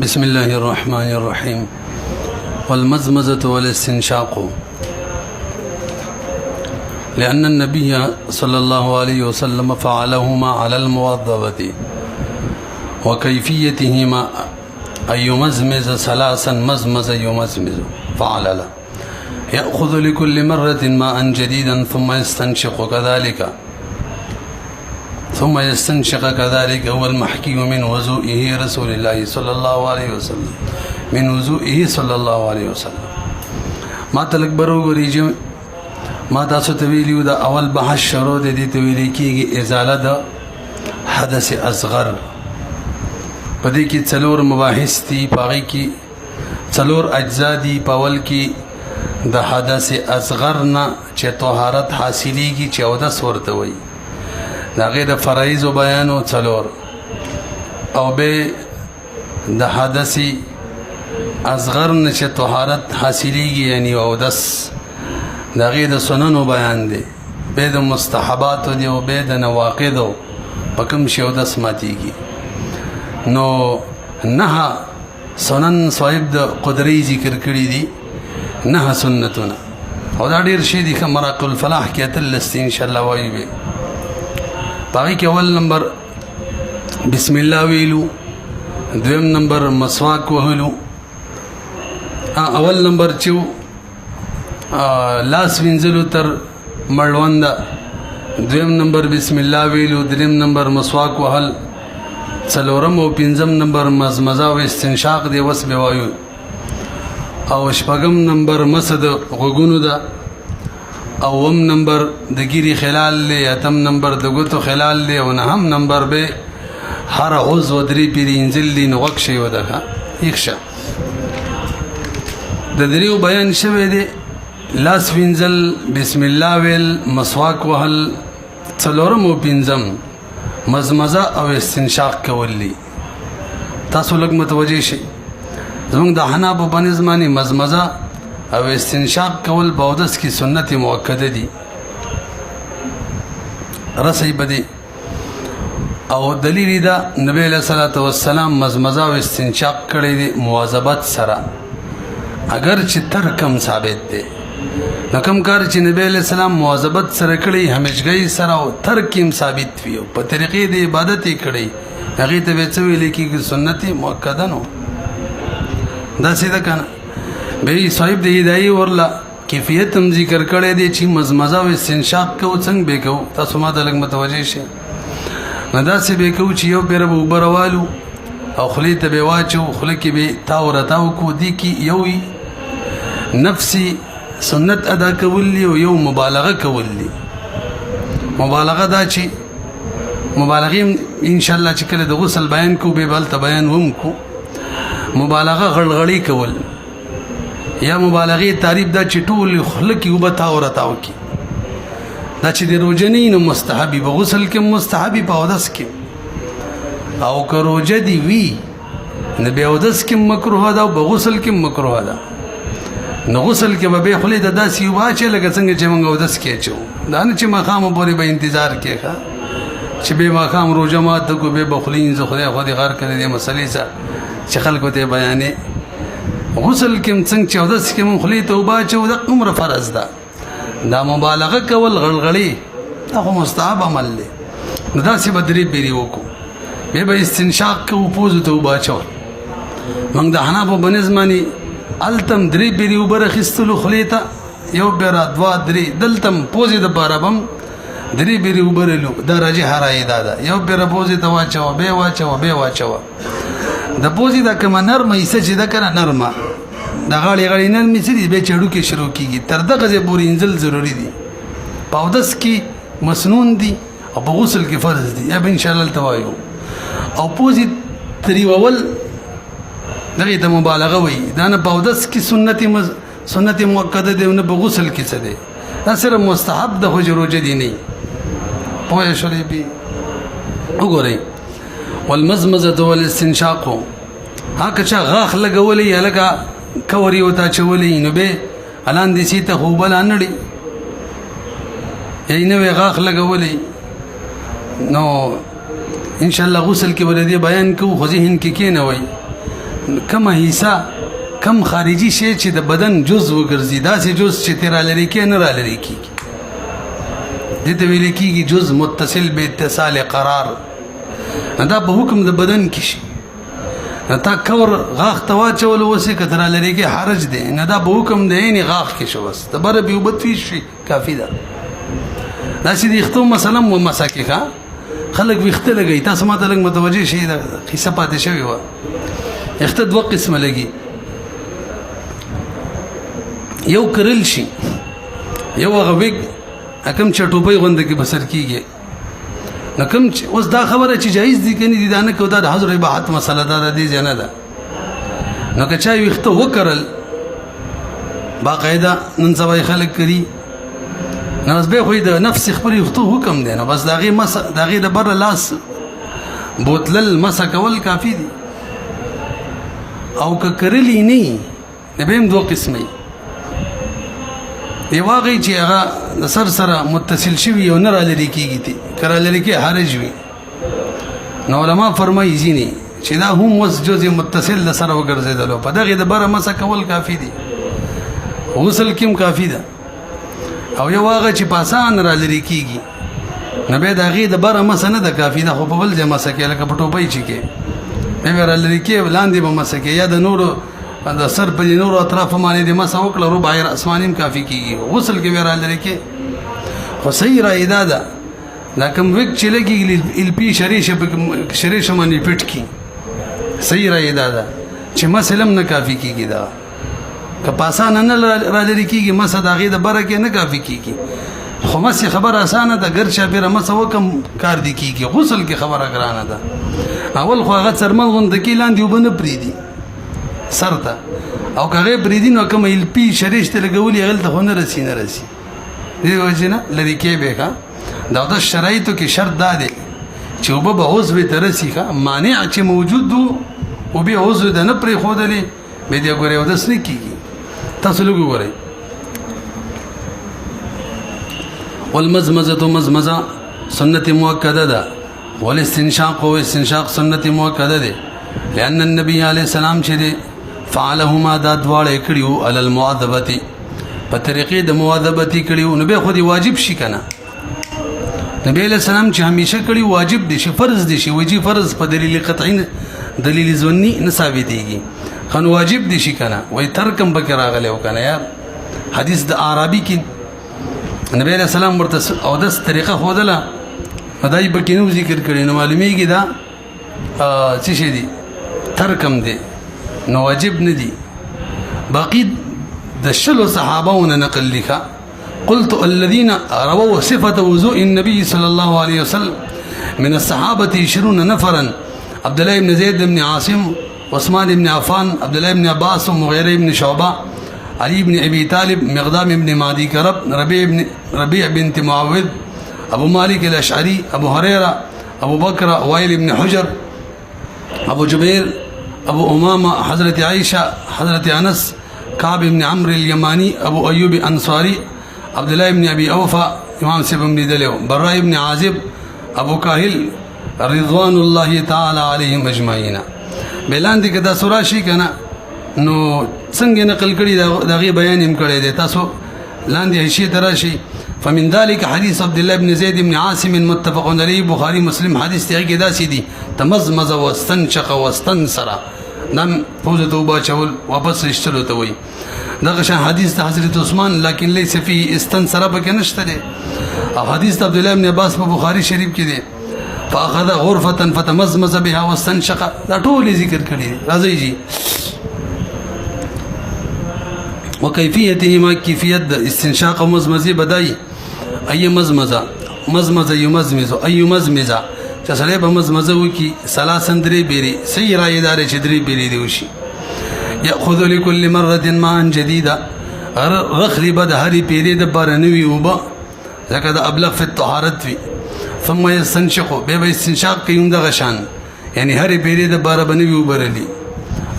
بسم الله الرحمن الرحيم. والمزمزة والاستنشاق، لأن النبي صلى الله عليه وسلم فعلهما على الموظبة وكيفيتهما أن يمزمز ثلاثا مزمز يمزمز فعل له، يأخذ لكل مرة ماء جديدا ثم يستنشق كذلك هو المحكي من وضوئه رسول الله صلى الله عليه وسلم، من وضوئه صلى الله عليه وسلم. ما تلک بروګری چې ما تاسو ته ویلیو دا اول بحث شروع دي ته ویل کېږي ازاله د حدث اصغر. پدې کې څلور مباحث دي، پاغي کې څلور اجزا دي. پاول کې د حدث اصغر نه چې طهارت حاصلېږي چې او د صورت وي دا غیر فرایض بیان او څلور، او به د حدث اصغر نه چې طهارت حاصلېږي یعنی او دس دا غیر سنن بیان دي، به د مستحبات دي او به د نواقض په کوم شی او دس ماتيږي. نو نه سنن صاحب د قدرې ذکر کړی دي، نه سنتونه، او دا ډیر شی دي. مراقب الفلاح کې اتلست ان شاء الله وایي به باقي کې اول نمبر بسم الله ویلو، دویم نمبر مسواک وهلو، اول نمبر چې لاس وینځلو تر مړوند، دویم نمبر بسم الله ویلو، دریم نمبر مسواک وهل، څلورم او پنځم نمبر مزمزه او استنشاق دی وس به وایو، او شپږم نمبر مسد غوګونو ده، اوم نمبر د ګيري خلال له، اتم نمبر د ګوتو خلال له، او نهم نمبر به هر عضو درې پیری انزل نو وک شي ودغه یخشه د دریو بیان شوه دی. لاس وینزل، بسم الله ویل، مسواک وهل، څلورم او پنځم مزمزه او استنشاق کولی. تاسو لږ متوجي شئ زموږ د حناب په نظمانی مزمزه او استنشاق کول باودس کی سنت مؤکده دي رسي بدی، او دلیل دا نبی علیہ الصلوۃ والسلام مزمزه او استنشاق کړی دي مواظبت سره، اگر چې ترکم ثابت دي نو کوم کار چې نبی علیہ السلام مواظبت سره کړی همیشګي سره او ترکم ثابت وي او په طریقې د عبادت کړی هغه ته به څه ویل کېږي سنت مؤکده نو دا سیده کنه. به صاحب د هدايه ورلا کیفیت هم ذکر کړی دی چې مزمزه او استنشاق کو څنګه به کو. تاسو ما ته لږ متوجي شئ نو دا څه به کو چې یو پیر به وبروالو او خلی ته به واچو، خلی کې به تاورتاو کو دي کې یو نفسي سنت ادا کولی او یو مبالغه کولی. مبالغه دا چې مبالغه ان شاء الله چې کله د غسل بیان کو به بل ته بیان وم کو، مبالغه غړغړی کول یا مبالغه تعریف دا چې ټول خلک یو بتا ورتاو کی، دا چې د روزنین مستحبی په غسل کې مستحبی په اودس کې، او که روزه دی وی نه به اودس کې مکروه ده او په غسل کې مکروه ده. نو غسل کې به خلی د داسې یو باچې لکه څنګه چې موږ اودس کې چو، دا نه چې مخامه پورې به انتظار کې ښه چې به مخام روزه مات کو به بخلین زه خدای خو دې غار کړی دې مسلې سره چې خلکو ته بیانې. غسل کې څنګه چې اودس کې مونږ خلی توبه چو د عمر فرض ده، دا مبالغه کول غلغړی دا خو مستحب عمل دی. نو داسې بدري پیری وکړو به استنشاق کو پوز توبه چو. موږ د حنابو بنظمانی التم درې پیری وبره خستلو خلیته یو بیره دوا درې دلتم پوزې د بارا بم درې پیری وبرلو دا راځي هراي دا یو بیره پوزې ته واچو به واچو د پوزې د کوم نرمه ایسه چې د کنه نرمه د غاړي غاړي نرمه چې دی به چړو کې شروع کیږي تر دغه ځې پورې انزل ضروری دي. پاودس کې مسنون دي او په غسل کې فرض دي، یا به ان شاء الله توایو. او پوزې تریول دغه د مبالغه وي، دا نه پاودس کې سنت مؤکده دی نه په غسل کې څه دی، دا صرف مستحب د حجروجه دي نه پوهه شولې به وګورئ. والمزمزه والاستنشاق، هغه چې غاخ لګولې یا لګه کوري وتا چولې نو به الان دې سیته خو بل انړي یې نو غاخ لګولې نو ان شاء الله غسل کې ولدي بیان کو خو ذهن کې نه وای کم حصہ کم خارجي شی چې د بدن جزء وګرځي داسې جزء چې تیرا لري کې نه را لري کیږي دې ته ویل کېږي جزء متصل به اتصال قرار دا په حکم د بدن کې شي تا کور غاښ ته واچول اوس یې که ته را لرې کې حرج دی نه دا په حکم د عین غاښ کې شو بس د بره بې اوبه توی شي کافي ده داسې د ویښتو مسله هم ومسه کې ښه خلک ویښته لګوي تاسو ما ته لږ متوجه شئ د قصه پاتې شوې وه ویښته دوه قسمه لګي یو کرل شي یو هغه ویګ کوم چټوپۍ غونده کې بسر کېږي نو کوم اوس دا خبره چې جایز دي که نه دي دا نه کوو دا د حضر اباحت مسله ده د دې ځای نه ده نو که چا ویښته وکرل باقاعده نن سبا یې خلک کوي نو بس بیا خو د نفس خپل ویښتو حکم دی نو بس د هغې د بره لاس بوتلل مسه کول کافي دي او که کرلی نه نو بیا هم دوه قسمه یو هغه چې هغه د سر سره متصل شوي او نه را لرې کېږي که را لرې کې حرج وي نو علما فرمایي ځینې چې دا هم اوس جزء متصل د سره وګرځېدلو په دغې د بره مسه کول کافي دي غسل کې هم کافي ده او یو هغه چې په اسان را لرې کېږي نو بیا د هغې د بره مسه نه ده کافي ده خو په بل ځای مسه کې لکه په ټوپۍ چې کې بیا را لرې کې لاندې به مسه کې یا د نورو د سر په دې نورو اطرافو باندې د مسه وکړه ربع اسماني هم کافي کېږي غسل کې بیا را لرې کې خو صحیح رایې دا ده دا کوم ویګ چې لګېږي الپي شریشه باندې پټ کړي صحیح رایې دا ده چې مسه هم نه کافي کېږي دا که په اسانه نه را لرې کېږي مسه د هغې د بره کې نه کافي کېږي خو مسې خبره اسانه ده ګر چاپېره مسه وکم کار دې کېږي غسل کې خبره ګرانه ده اول خو هغه څرمن غونده کې لاندې اوبه نه پرېږدي سر ته او که هغې پرېږدي نو کوم الپي شریش ته لګولي هغلته خو نه رسي دې وجې نه لرې کې به ښه دا د شرایطو کې شرط دا دی چې اوبه به عضو ته رسي ښه مانع چې موجود و اوبې عضو ته نه پرېښودلې بیا دې ګورې اودس نه کېږي تاسو لږ وګورئ والمزمزة مزمزة سنة مؤكدة ده والاستنشاق و استنشاق سنة مؤكدة ده لأن النبي عليه السلام چې دی فعلهما دا دواړه کړیو علی المواظبة په طریقې د مواظبتي کړیو نو بیا خو دې واجب شي که نه نبی علیہ السلام چې همیشه کړي واجب دي شي فرض دي شي وجي فرض په دلیل قطعي دلیل ظني نه ثابتېږي خو واجب دي شي که نه وایي ترکم پکې راغلی و که نه یار حدیث د اعرابي کې نبی علیہ السلام ورته اودس طریقه ښودله دا یې پکې نه ذکر کړی نو معلومیږي دا څه شی دي ترکم دی نو واجب نه دي باقي د شلو صحابهونه نقل لیکه قلت الذين رووا صفة وضوء النبي صلى الله عليه وسلم من الصحابة 20 نفرا عبد الله بن زيد بن عاصم عثمان بن عفان عبد الله بن عباس ومغيرة بن شعبة علي بن أبي طالب مقدام بن معدي كرب ربيع بنت معوذ أبو مالك الأشعري أبو هريرة أبو بكر وائل بن حجر أبو جبير أبو أمامة حضرة عائشة حضرة أنس كعب بن عمرو اليماني أبو أيوب أنصاري عبد الله بن ابي اوفا امام سيبم لیدلو براء بن عازب ابو کاهل رضوان الله تعالی علیهم اجمعین بلان دي کدا سوراشي کنه نو څنګه نقل کړي دغه بیان هم کړی دی تاسو لاندې شي تراشي فمن ذلك حديث عبد الله بن زيد بن عاصم متفق عليه بخاري مسلم حديث ته کې دا سي دي تمزمز واستنشق واستنصر نم فوز توبه چول واپس رښتلو ته وي دغه شان حدیث د حضرت عثمان لكن ليس فيه استنصر بک نشته دي او حدیث عبد الله بن عباس په بخاری شریف کې دي فاخذ غرفه فتمزمز بها واستنشق دا ټول ذکر کړي راځي جی وكيفيته ما كيفيه استنشاق ومزمزه بدای اي مزمزه يمزمز اي مزمزه چې سړی به مزمزه وکي ثلاثن درې بیري صحیح رایې دار چې درې بیري دی وشي يأخذ لكل مرة ماء جديدا رخلي بد هري بيري دبر نوي وبا ذكذا أبلغ في الطهارة في ثم يستنشق بيبا استنشاق كيوم دغشان يعني هري بيري دبر بنوي وبرلي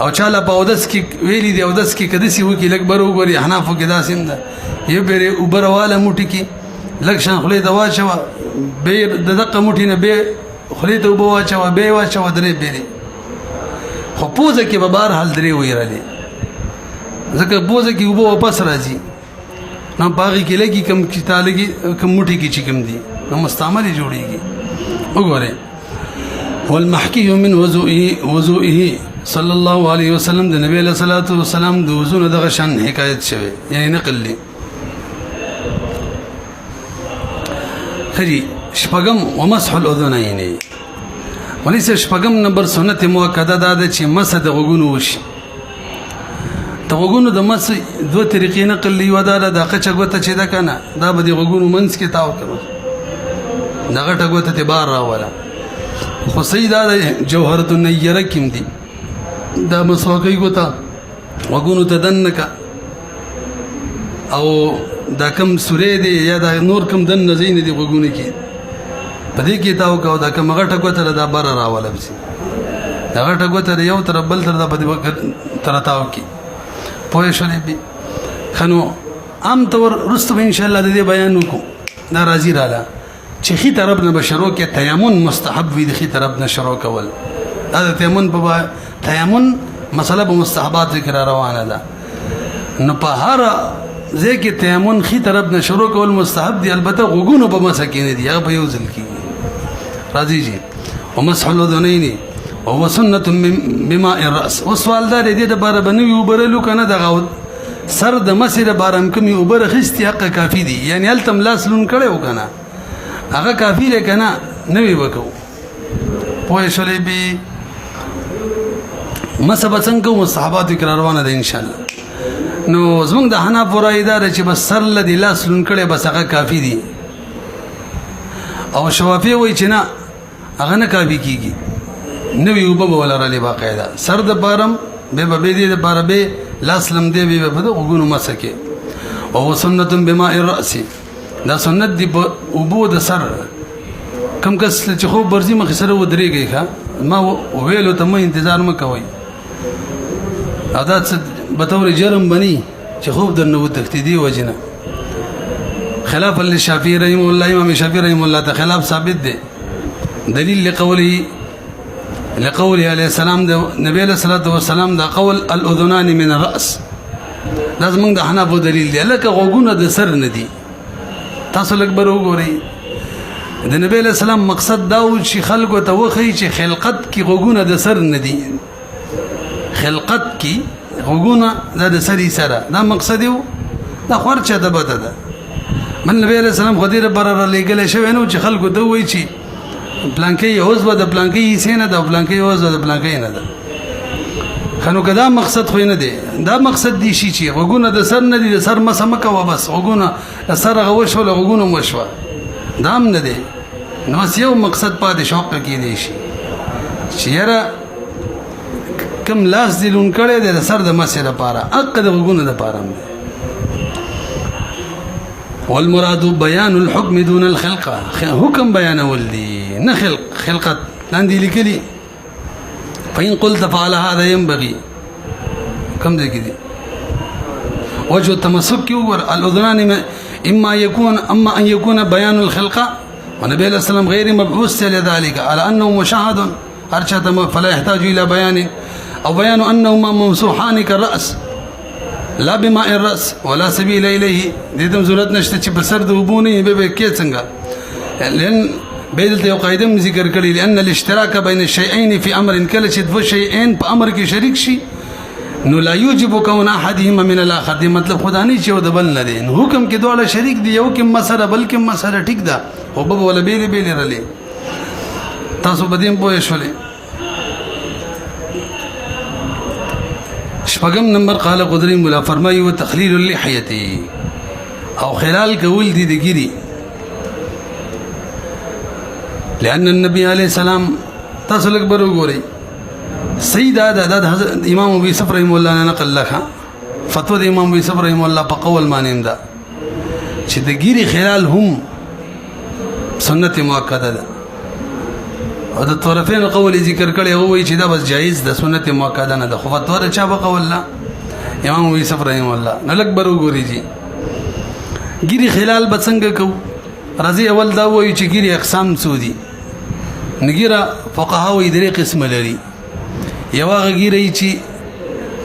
او چاله پاودس کی ویلی دی اودس کی کدسی و کی لګ برو غوري حنافو کې داسیم ده یو بیري وبرواله موټی کی لګ شان خلی دوا شو به د دقه موټی نه به خلی ته وبوا چوا به وا چوا درې بیري خو پوزه کې به بهر حال درې ویرلې ځکه پوزه کې اوبه واپس راځي نو باغی کې لګي کم چې تالګي کم موټي کې چې کم دي نو مستعمل جوړيږي وګوره والمحكي من وضوئه صلى الله عليه وسلم د نبی له صلوات و سلام د وضو نه دغه شان حکایت شوی یعنی نقل لي خري شپغم ومسح الاذنين وليس شپغم نمبر سنت مؤکده ده چې مسح د غوګونو وشي د غوګونو د مسح دوه طریقې نقل لي ودا د قچ غوته چې ده کنه دا به د غوګونو منځ کې تاو کړو دغه ټغوته ته بار راولا خو سیدا جوهرۃ النیره کیم دي دا مسواکي غوتا وګونو ته دنکا او دا کم سورې دی یا دا نور کم دن نزین دی وګونو کې پدې کې تاو کا دا کم غټه غوته دا بار راولا بس دا غټه غوته یو تر بل تر دا پدې تر تاو کې پوه شولې به خنو عام طور رستم ان شاء الله دې بیان وکړو دا راځي رااله چې خي طرف نه بشرو کې تیمم مستحب وي د خي طرف نه شروع کول دا تیمم په تیمم مسله په مستحبات ذکر روانه ده نو په هر ځکه تیمم خي طرف نه شروع کول مستحب دي البته غوګونو په مسکینه دي هغه په یو ځل کې راځي جی ومسح الاذنين وهو سنه بماء الراس وسوال دا دې د بار بنوي وبرلو کنه دغه سر د مسیر بارم کوم وبر خستي حق کافی دي یعنی التم لاس لون کړو کنه هغه کافی لکنه نوی وکاو پوه شولې به مسبه څنګه مصحابات کرا روانه ده ان شاء الله نو زمونږ د حنا پورا اداره چې بس سر لدی لاس لون کړي بس هغه کافی دي او شوافی وای چې نه هغه نه کافی کیږي نوی وبو ولرلې باقاعده سر د بارم به به دې د بار به لاس لم دې به په وګونو مسکه او سنت بماء الراس دا سنت دی وبو د سر کم کس چې خو برزي مخ سره ودرېږي ښا ما ویلو ته مې انتظار مکوي عادت بتور جرم بني چې خوب درنه وتختی دی وجنه خلاف للشافعي رحم الله امام شافعي رحم الله ته خلاف ثابت دی دلیل لقوله عليه السلام د نبی له صلوات و سلام دا قول الاذنان من الراس لازم موږ د حنفو دلیل دی لکه غوګونه د سر نه دي تاسو لکبر وګورئ د نبی له سلام مقصد دا و چې خلکو ته وخی چې خلقت کې غوګونه د سر نه دي خلقت کې غوګونه د سری سره دا مقصد یو دا خورچه ده بده ده من نبی له سلام خو دې لپاره لګل شوی نو چې خلکو ته وایي چې پلانکی اوس به د پلانکی سینه د پلانکی اوس د پلانکی نه ده خنو کدا مقصد خو نه دی دا مقصد دی شي چې وګونه د سر نه دي د سر مسمکه و بس وګونه د سر غوښ ولا وګونه مشوا دام نه دی نو یو مقصد پاتې شوق کې دی شي چې یاره کم لاس دی لون کړي د سر د مسه لپاره اق د وګونه لپاره والمراد بيان الحكم دون الخلقه حكم بيان ولدي نخلق خلقت لاندې لیکلي فإن قلت فعل هذا ينبغي كم ذي كذي وجه التمسك الأذنان إما أن يكون بيان الخلقة والنبي عليه السلام غير مبعوث لذلك على أنه مشاهد أرشد فلا يحتاج إلى بيان أو بيان أنهما ممسوحان كالرأس لا بماء الرأس ولا سبيل إليه ديتم زورت نشته بسرد وبوني بكيت څنګه لأن بيدلته یو قاعده ذکر کړی لأن الاشتراك بين الشيئين في أمر کله چې دو شیئین په امر کې شریک شي نو لا يوجب كون احدهما من الاخر دي مطلب خدا نه چې د بل نه دي حکم کې دوه شریک دي یو کې مسره بلکې مسره ټیک ده او په ولا بیل رلي تاسو بدیم پوه شولې شپږم نمبر قال قدري مولا فرمایي وتخليل اللحيه او خلال کول دي دګيري لأن النبي عليه السلام تصلك بروغوري سيد هذا حضرت امام ابي يوسف رحمه الله نقل لك فتوى امام ابي يوسف رحمه الله بقول ما نمدا چې د ګيري خلال هم سنت مؤکده ده او د طرفین قول ذکر کړي هو چې دا بس جایز ده سنت مؤکده نه ده خو فتوى چا بقول الله امام ابي يوسف رحمه الله نلک بروغوري جي ګيري خلال بڅنګ کو رضی اول دا وایي چې ګيري اقسام سودي نګيره فقها وي درې قسم لري یو هغه ګیره چې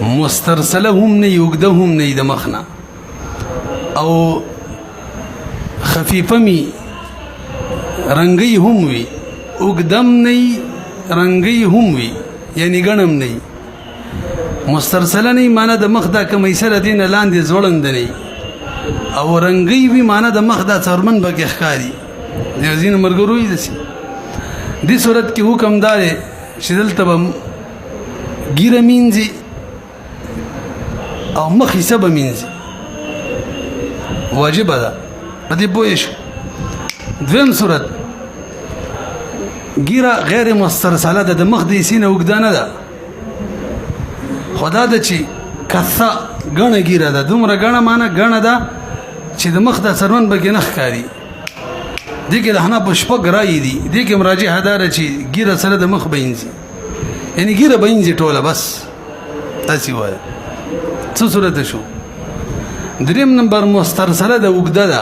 مسترسله هم نه وي اوږده هم نه وي د مخ نه او خفیفه مي رنګی هم وي اوږدم نه وي رنګی هم وي یعنی ګڼم نه وي مسترسله نه وي معنی د مخ دا کمیسه د دې نه لاندې ځوړنده نه وي او رنګی وي معنی د مخ دا څرمن پکې ښکاري د ځینو ملګرو وي داسې دې صورت کې حکم دا دی چې دلته به ګیره مینځي او مخ حصه به مینځي واجبه ده په دې پوه شو دویم صورت ګیره غیر مسترسله ده د مخ د حصې نه اوږده نه ده خو دا ده چې کثه ګڼه ګیره ده دومره ګڼه معنی ګڼه ده چې د مخ دا څرمن پکې نه ښکاري دې کې د حنفو شپږ رایې دي دې کې راجح دا ده چې ګیره سره د مخ به وینځي یعنی ګیره به وینځي ټوله بس داسې وایه څه صورت شو دریم نمبر مسترسله ده اوږده ده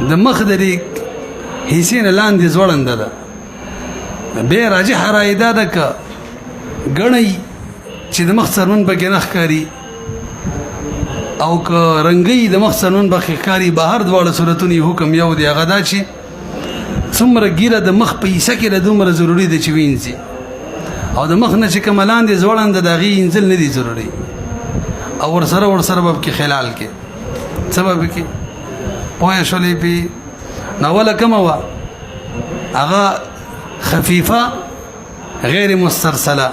د مخ د دې حصې نه لاندې ځوړنده ده بیا راجحه رایې دا ده که ګڼئ چې د مخ څرمن پکې نه ښکاري او که رنګي د مخ څرمن پکې ښکاري بهر دواړه صورتونه حکم یو دی هغه دا چې څومره ګیره د مخ په حصه کې ده دومره ضروري ده چې وینځي او د مخ نه چې کومه لاندې ځوړنده د هغې وینځل نه دي ضروري او ورسره به پکې خلال کې څه به پکې پوه شولې پې نو اوله کومه وه هغه خفیفه غیر مسترسله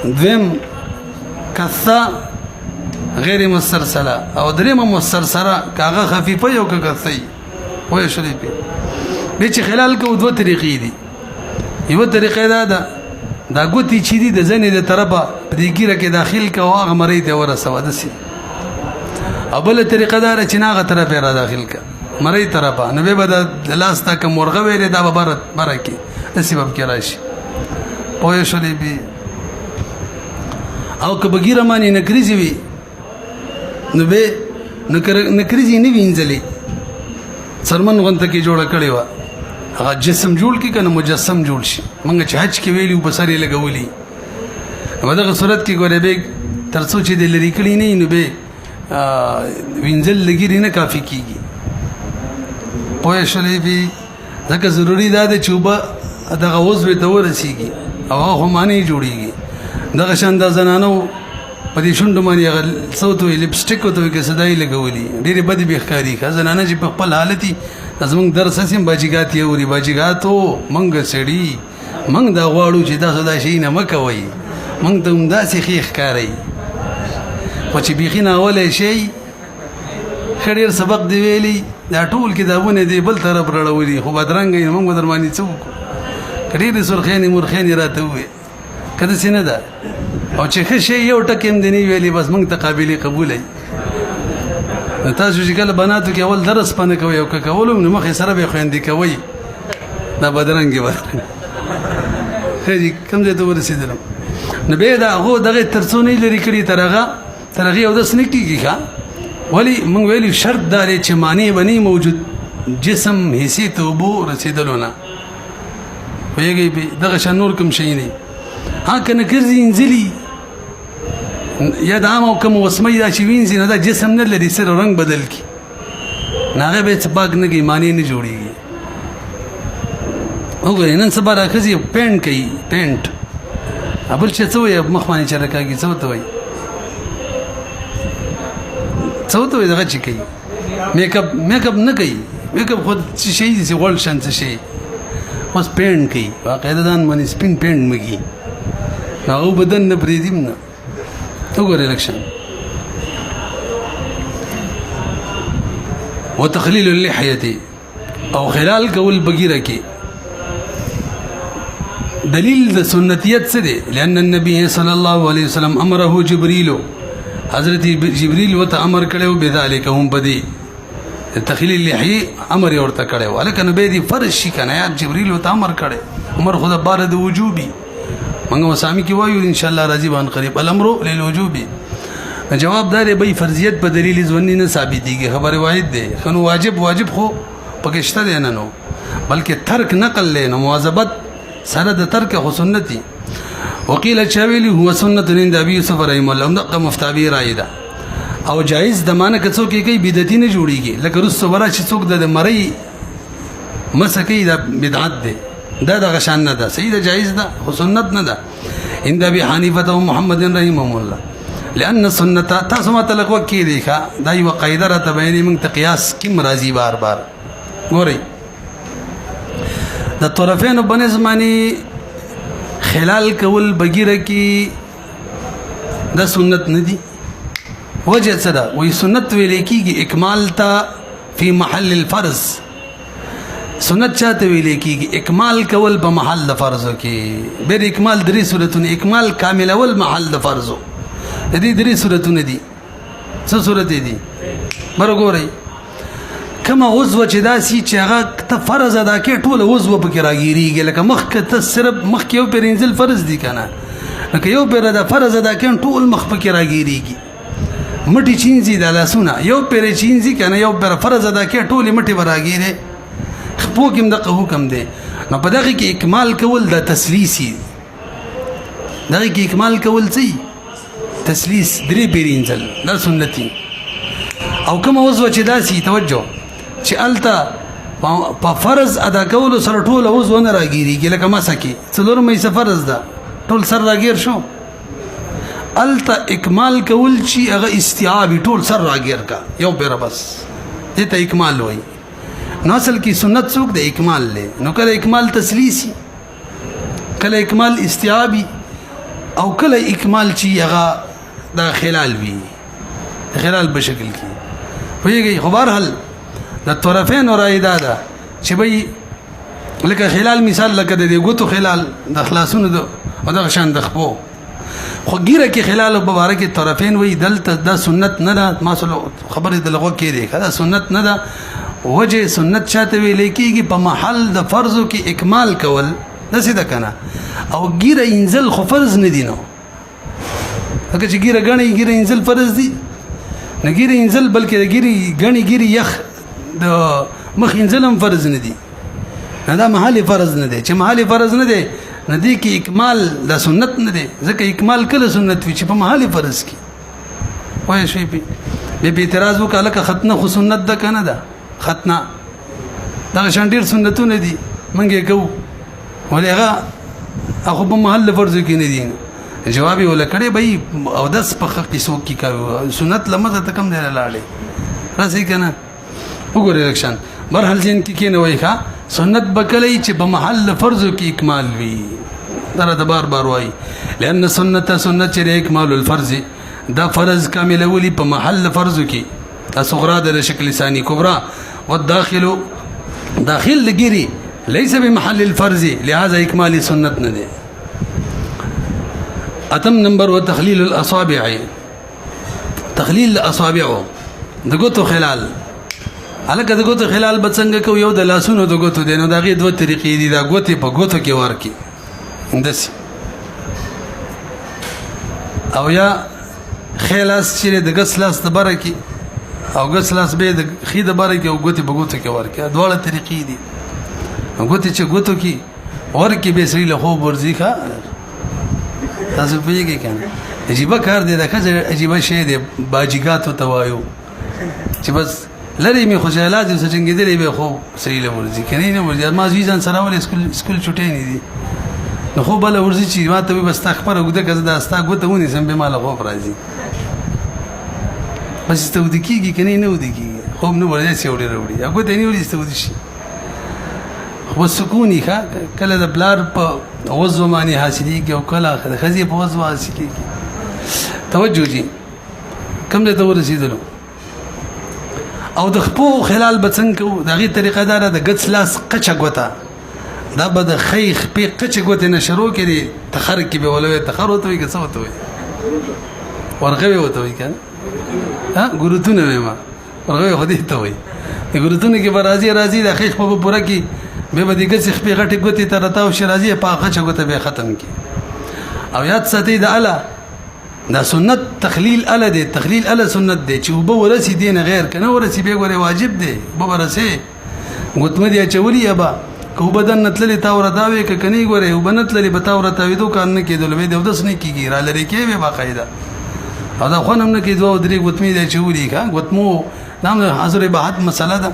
دویم کثه غیر مسترسله او دریمه مسترسله که هغه خفیفه یو که کثه وي پوه شولې پې بیا چې خلال کوو دوه طریقې دي یوه طریقه دا ده دا ګوتې چې دي د زنې د طرفه په دې ګیره کې داخل که او هغه مرۍ ته ورسوه داسې او بله طریقه دا ده چې نه هغه طرف یې را داخل که مرۍ طرفه نو بیا به د لاس ته که مرغه ویلې دا به بره کې داسې به پکې راشي پوه شولې بې او که به ګیره باندې نکریزې وي نو بیا نکریزې نه وینځلې څرمن غونته کې جوړه کړې وه هغه جسم جوړ کی کنه مجسم جوړ شي موږ چې حج کې ویلي په سر یې لګولي په دغه صورت کې ګوره به تر څو چې د لرې کړي نه نو به وینځل لګیري نه کافي کیږي پوه شولې به ځکه ضروري دا ده چې اوبه دغه عضو ته ورسیږي او هغه خو معنی جوړیږي دغه شان د زنانو په دې شونډو باندې هغه څه ته وایي لپسټیک ته وایي که څه دای لګولي ډېرې بدې به ښکاري ښه زنانه چې په خپل حالت وي زمونږ درس هسې هم باجیګات یې اوري باجیګاتو موږ سړي موږ دا غواړو چې تاسو دا شی نه مه کوئ موږ ته همداسې ښې ښکارئ خو چې بیخي ناولی شی ښه ډېر سبق دې ویلي دا ټول کتابونه دې بل طرف رړولي خو بدرنګه یې موږ به در باندې څه وکړو که ډېرې سرخیانې مرخیانې راته ووایې که داسې نه ده او چې ښه شی یو ټکې هم دې نه ویلي بس موږ ته قابلې قبولی تاسو چې کله بناتو کې اول درس پنه کوئ او که کولو نو مخې سره به خویندې کوئ دا بدرنګې خیري کوم ځای ته ورسېدلم نو بیا د هغو دغې تر څو نه لرې کړي تر هغې اودس نه کېږي ښه ولې موږ ویلي شرط دا دی چې معنی به نه موجود جسم حصې ته اوبو رسېدلو نه پوهېږئ پې دغه شان نور کوم شی نه ها که نه ګرځي انځلي یا د عام او کوم وسمۍ دا چې وینځي نه دا جسم نه لري سره رنګ بدل کړي نو هغه به څه پاک نه کوي معنی نه جوړېږي وګورئ نن سبا راښځې پینټ کوي پینټ بل چې څه وایي مخ باندې چې راکاږي څه ورته وایي څه ورته وایي دغه چې کوي میک اپ نه کوي میک اپ خو څه شی دي چې غوړ شان څه شی اوس پینټ کوي باقاعده ځان باندې سپین پینټ مږي هغه بدن نه پرېږدي نه وګورئ لکشن وتخلیل اللحیه او خلال کول بګیره کې دلیل د سنتیت څه دی لأن النبي صلی الله علیه وسلم امره جبريل حضرت جبريل وته امر کړو بذلک هم بدی تخلیل اللحیه امر ورته کړو ولکه نو به دی فرض شي کنه یا جبريل وته امر کړي عمر خدا بار د وجوبي منګه وسامي کې وایو ان شاء الله راضي بان قریب الامر للوجوب جواب دار به فرضیت په دلیل ځونی نه ثابتېږي خبره واحد دی خنو واجب خو پکشته دی نه نو بلکې ترک نقل له نو مواظبت سره د ترک خو سنتي وقيل چاویلی هو سنت عند ابي يوسف رحمه الله دغه مفتابی رائے ده او جایز د معنی که څوک کوي بدعتي نه جوړیږي لکه رسو ورا چې څوک د مری مسکی دا بدعت ده دا دغه شان نه ده صحیح ده جایز ده خو سنت نه ده عند ابي حنيفه او محمد رحمه الله لان السنه تاسو ما تلک وکی دی ښا دا یو قاعده را تبینی موږ ته قیاس کیم راځي بار بار ګورئ د طرفین بنظمانی خلال کول بغیره کی دا سنت ندی وجه څه ده وی سنت ویل کیږي اکمال تا فی محل الفرض سنت چاته ویل کیږي اکمال کول په محل د فرض کې بیر اکمال درې صورتونه اکمال کامل اول محل د فرض دې درې صورتونه دي څه صورت دي برګورئ کما عضو چې دا سي چې هغه ته فرض ادا کې ټول عضو په کې راګيريږي لکه مخ ته صرف مخ کې یو پرنځل فرض دي کنه لکه یو پر دا فرض ادا کې ټول مخ په کې راګيريږي مټي چینځي د لاسونه یو پر چینځي کنه یو پر فرض ادا کې ټول مټي راګيري خپو کوم دغه حکم دی نو په دغه کې اکمال کول د تسلیسي دغه کې اکمال کول څه تسلیس درې پرنځل دا سنتي او کوم عضو چې دا سي توجه چې التا په فرض ادا کول سره ټول عضو نه راګيريږي لکه مسکی څلور مې فرض ده ټول سر راګير شو التا اکمال کول چې هغه استیعاب ټول سر راګير کا یو بیر بس دې ته اکمال وایي نو اصل کې سنت څوک د اکمال له نو کله اکمال تسلیسي کله اکمال استیعابي او کله اکمال چې هغه دا خلال وي خلال په شکل کې ویږي خبر حل د طرفین راي دا چې به لکه خلال مثال لکه د ګوتو خلال د خلاصونو د او د شان د خپو خو ګیره کې خلال او مبارک طرفین وی دلته د سنت نه ده ما خبرې د لغو کې دی دا سنت نه ده وجه سنت چاته وی لیکيږي په محل د فرضو کې اکمال کول دسه ده کنه او ګیره انزل خو فرض نه دي نو هغه چې ګیره غني ګیره انزل فرض دي نګيري انزل بلکې ګيري غني ګيري يخ د مخ انزلم فرض نه دي دا محل فرض نه دي چې محل فرض نه دي ندي کې اکمال د سنت نه دي ځکه اکمال کله سنت وي چې په محل فرض کې وای شي به اعتراض وکاله که ختنه خو سنت ده کنه ده ختنه دا شانډیر سنتونه دي منګه کو ولغه اخو په محل فرض کې نه دي جواب ولا کړي بھائی او داس په قصو کې کوي سنت لمزه تکم دی لاړې راځي کنه وګورئ رکشن برحال ځین کې نه وای ښا سنت بکلی چې په محل فرض کې اکمال وي دا د بار بار وای لئن سنت چې اکمال الفرض دا فرض کامل ولي په محل فرض کې صغرا د شکل ثاني کبرى والداخل داخل لګيري ليس بمحل الفرض لهذا اکمال سنت نه دی اتم نمبر وتخليل الاصابع تخليل الاصابع دغه خلال الکه دغه خلال بڅنګ کو یو د لاسونو دغه دینو دغه دوه طریقې دي دا غوته په غوته کې ورکی اندس او یا خلاص چې د غسلاس د برکی او غسلاس به د خې د برکی او غوته په غوته کې ورکی دواړه طریقې دي غوته چې غوته کې ورکی به سری له خو ورځي ښا تاسو پیږی کنه عجیب کار دی دا خزه عجیب شی دی باجیګاتو توایو چې بس لری می خوشالات د څنګه دی به خو سری له ورځي کنه نه ورځي ما ځان سره ول سکول چټې نه دي نو خو بل ورځي چې ما ته بس تخبر وګده کزه دا استا غوته ونی سم به مال خو راځي بس ته ودی کیږي کنه نه ودی کیږي خو نو ورځي سی وړي وروړي هغه ته نه ودی ست ودی شي خو سکونی ښا کله د بلار په وضو معنی حاصلېږي او کله د خزي په وضو حاصلېږي توجه جی کوم ته ورسېدلو او د خپو خلال بڅنګ کو دغه طریقه دار د غڅ لاس قچه غوتا دا به د خیخ په قچه غوته نشرو کړي تخر کې به ولوي تخر وته وي څه وته وي ورغه وته وي کنه ها ګورتونه ما ورغه خدي ته وي ګورتونه کې راځي د خیخ په پوره کې به د غڅ خپې غټي غوته تر تاو شرازي په قچه غوته به ختم کی او یاد ساتي د اله دا سنت تخلیل اله دی تخلیل اله سنت دی چې وب ورسی دین غیر کنه ورسی به غره واجب دی وب ورسی غتمه دی چولی ابا کو بدن نتللی تا ورته وي ک کني ګوره او بنتللی به تا ورته وي دوه کار نه کېدل وي د دس نه کیږي را لري کې به باقاعده او دا خو هم نه کې دوه درې غوتمي دی چوری کا غوتمو نام حاضر به حد مسله ده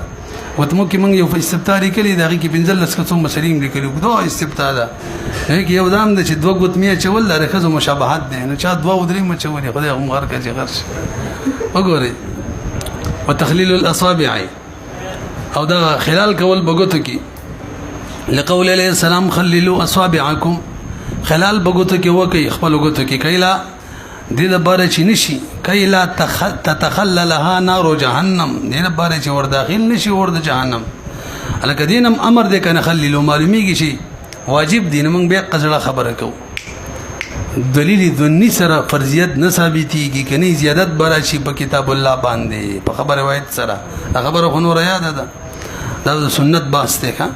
غوتمو کې موږ یو استفتاری کړي دا کې پنځل لس کڅو مسلیم لیکلو دوه استفتا ده هغه یو دام د چې دوه غوتمي چول لري خزو مشابهت دي نو چا دوه درې مچوري خدای هم غر کې غرش وګوري وتخليل الاصابع او دا خلال کول بغوتو کې لقول عليه السلام خللوا اصابعكم خلال بغوتو کې وکي خپل غوتو کې کایلا دې د بار چې نشي کایلا تتخللها نار جهنم دې د بار چې ور داخل نشي ور د جهنم الکه دینم امر دې کنه خللوا معلومیږي شي واجب دین موږ به قزړه خبره کو دلیل ذنی سره فرضیت نه ثابتېږي کني زیادت برا شي په کتاب الله باندې په خبره روایت سره خبره خو نور یاد ده دا سنت باسته ښا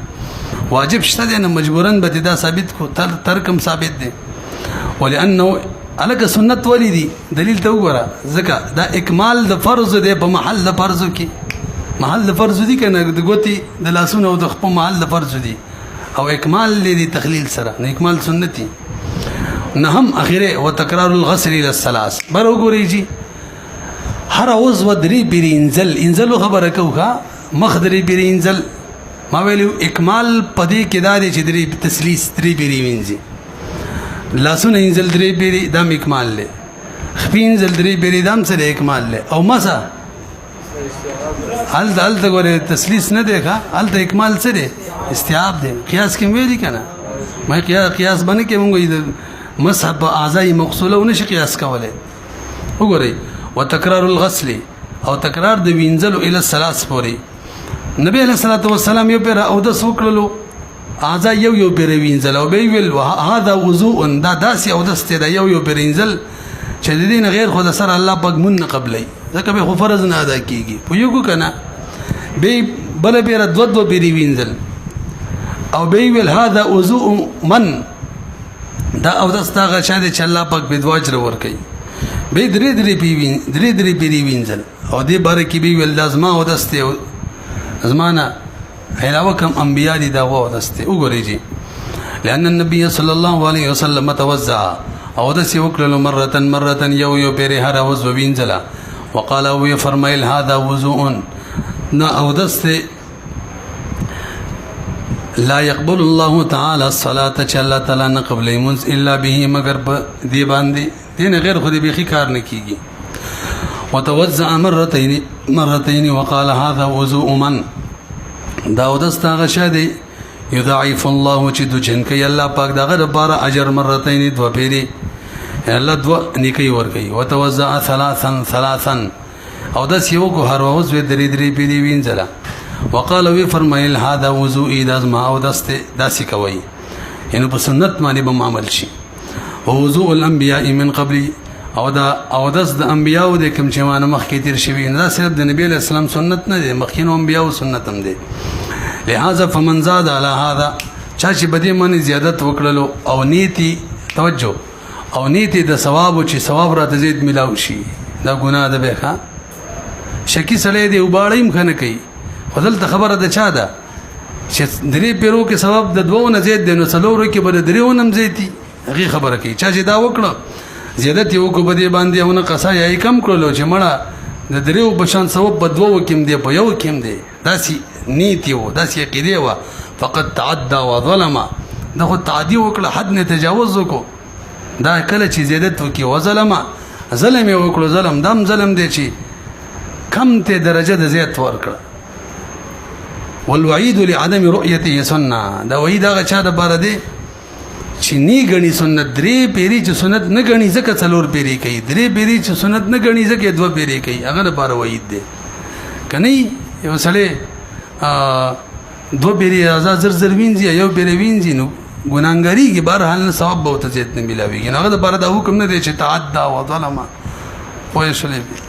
واجب شته نه مجبورن به دا ثابت کو ترکم ثابت دي ولانه الګ سنت ولیدي دلیل ته وګوره ځکه دا اکمال د فرض دی په محل د فرض کې محل د فرض دي کنه د ګوتی د لاسونو د خپل محل د فرض دي او اکمال لري تخلیل سره نه اکمال سنتي نهم اخره وتکرار الغسل الى الثلاث بر وګورئ جی هر عضو درې پیری انزل خبره کوه مخدري پیری انزل ما ویلو اکمال پدې کې داري چې درې تسلیث درې پیری وینځي لاسونه انزل درې پیری دم اکمال له خپین انزل درې پیری دم سره اکمال له او مسا حل ګوره تسلیث نه دی ښا حل ته اکمال سره استیاب دی قیاس کې ویلي کنه ما قیاس باندې کې مونږ مصحف اعضاء مغسوله ونشي قیاس کوله وګورئ وتکرار الغسل او تکرار د وینځلو الى الثلاث پوري نبی علیہ الصلوۃ والسلام یو پر او د سوکلو اعضاء یو پر وینځل او به ویل هذا وضوء دا داسي او دسته دا یو پر وینځل چې د دین غیر خود سره الله پاک مون قبلای ځکه به فرض نه ادا کیږي په یو کو کنه به بل به دو پر وینځل او به ویل هذا وضوء من دا او دستا غشا دي چې الله پاک بدواجر ور کوي به درې پیری وینځل او دې باره کې به ول لازم او دسته زمانہ علاوه کوم انبیاء دي دا و دسته وګورئ جی لأن النبي صلى الله عليه وسلم توزع او دسه وکړلو مره یو پیری هر وضو وینځل وقال او فرمایل هذا وضوء نا او دسته لا يقبل الله تعالى الصلاه چې الله تعالی نه قبلې منز الا به مگر دی باندې دین غیر خو دې بيخي کار نه کیږي وتوزع مرتين وقال هذا وضوء من داود استغه شدي يضاعف الله چې د جن کې الله پاک دغه لپاره اجر مرتين دو پیری الله دو نیکی ور کوي وتوزع ثلاثا او داس یو کو هر وځ درې پیری وینځلا وقال وی فرمایل هذا وضوء اذا ما او داسي کوي یعنی په سنت باندې به عمل شي وضوء الانبياء من قبل او داس د انبیاء د کوم چې مانه مخکې تیر شوی نه صرف د نبی له سلام سنت نه دي مخکینو انبیاء سنت هم دي لہذا فمن زاد على هذا چا چې بده باندې زیادت وکړلو او نیتی توجه او نیتی د ثواب چې ثواب را تزيد ملاو شي دا ګناه ده به شکی سره دی وباړیم خنه کوي خدل ته خبره ده چا ده چې درې پیرو کې ثواب د دوه نه زیات دی نو څلورو کې بل دریو نم زیاتی هغه خبره کوي چا چې دا وکړه زیادت یو کو بده باندې او نه قصا یې کم کړلو چې مړه د دریو بشان ثواب په دوه کې دی په یو کې دی داسي نیت یو داسي عقیده وا فقط تعدى وظلم دا خو تعدی وکړه حد نه تجاوز وکړه دا کله چې زیادت وکي او ظلم یې وکړو ظلم دم ظلم دی چې کم ته درجه د زیات ورکړه والوعيد لعدم رؤيته سنه دا وعید هغه چا د بار دی چې نی غني سنت درې پیری چې سنت نه غني ځکه څلور پیری کوي درې پیری چې سنت نه غني ځکه دوه پیری کوي هغه د بار وعید دی کني یو سړی دوه پیری زر وینځي یو پیری وینځي نو ګناګاری کې بهر حال ثواب به ته زیات نه ملاويږي هغه د بار د حکم نه دی چې تعدى وظلم پوه شولې